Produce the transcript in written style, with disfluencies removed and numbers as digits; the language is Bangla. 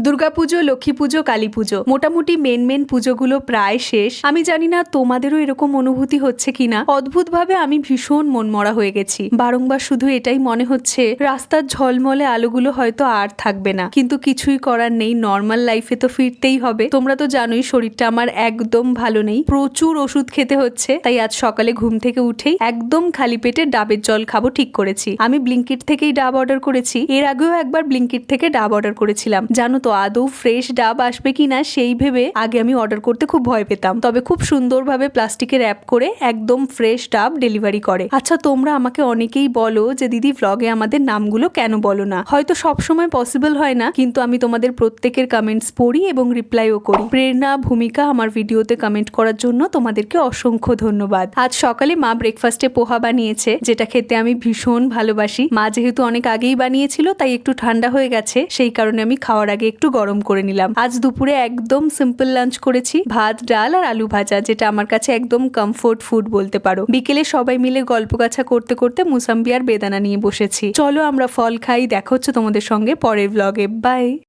দুর্গাপুজো, লক্ষ্মী পুজো, কালী পুজো, মোটামুটি মেন পুজোগুলো প্রায় শেষ। আমি জানি না তোমাদেরও এরকম অনুভূতি হচ্ছে কিনা। অদ্ভুতভাবে আমি ভীষণ মনমরা হয়ে গেছি। বারংবার শুধু এটাই মনে হচ্ছে রাস্তার ঝলমলে আলোগুলো হয়তো আর থাকবে না, কিন্তু কিছুই করার নেই। নর্মাল লাইফে তো ফিরতেই হবে। তোমরা তো জানোই শরীরটা আমার একদম ভালো নেই, প্রচুর ওষুধ খেতে হচ্ছে। তাই আজ সকালে ঘুম থেকে উঠেই একদম খালি পেটে ডাবের জল খাবো ঠিক করেছি। আমি ব্লিঙ্কিট থেকেই ডাব অর্ডার করেছি। এর আগেও একবার ব্লিঙ্কিট থেকে ডাব অর্ডার করেছিলাম। জানো তো আদৌ ফ্রেশ ডাব আসবে কিনা সেই ভেবে আগে আমি অর্ডার করতে খুব ভয় পেতাম। তবে খুব সুন্দরভাবে প্লাস্টিকে র্যাপ করে একদম ফ্রেশ ডাব ডেলিভারি করে। আচ্ছা, তোমরা আমাকে অনেকেই বলো যে দিদি ভ্লগে আমাদের নামগুলো কেন বলো না। হয়তো সবসময় পসিবল হয় না, কিন্তু আমি তোমাদের প্রত্যেকের কমেন্টস পড়ি এবং রিপ্লাইও করি। প্রেরণা, ভূমিকা আমার ভিডিওতে কমেন্ট করার জন্য তোমাদেরকে অসংখ্য ধন্যবাদ। আজ সকালে মা ব্রেকফাস্টে পোহা বানিয়েছে, যেটা খেতে আমি ভীষণ ভালোবাসি। মা যেহেতু অনেক আগেই বানিয়েছিল তাই একটু ঠান্ডা হয়ে গেছে, সেই কারণে আমি খাওয়ার আগে একটু গরম করে নিলাম। আজ দুপুরে একদম সিম্পল লাঞ্চ করেছি, ভাত, ডাল আর আলু ভাজা, যেটা আমার কাছে একদম কমফোর্ট ফুড বলতে পারো। বিকেলে সবাই মিলে গল্প গাছা করতে করতে মুসাম্বি আর বেদানা নিয়ে বসেছি। চলো আমরা ফল খাই। দেখা হচ্ছে তোমাদের সঙ্গে পরের ব্লগে। বাই।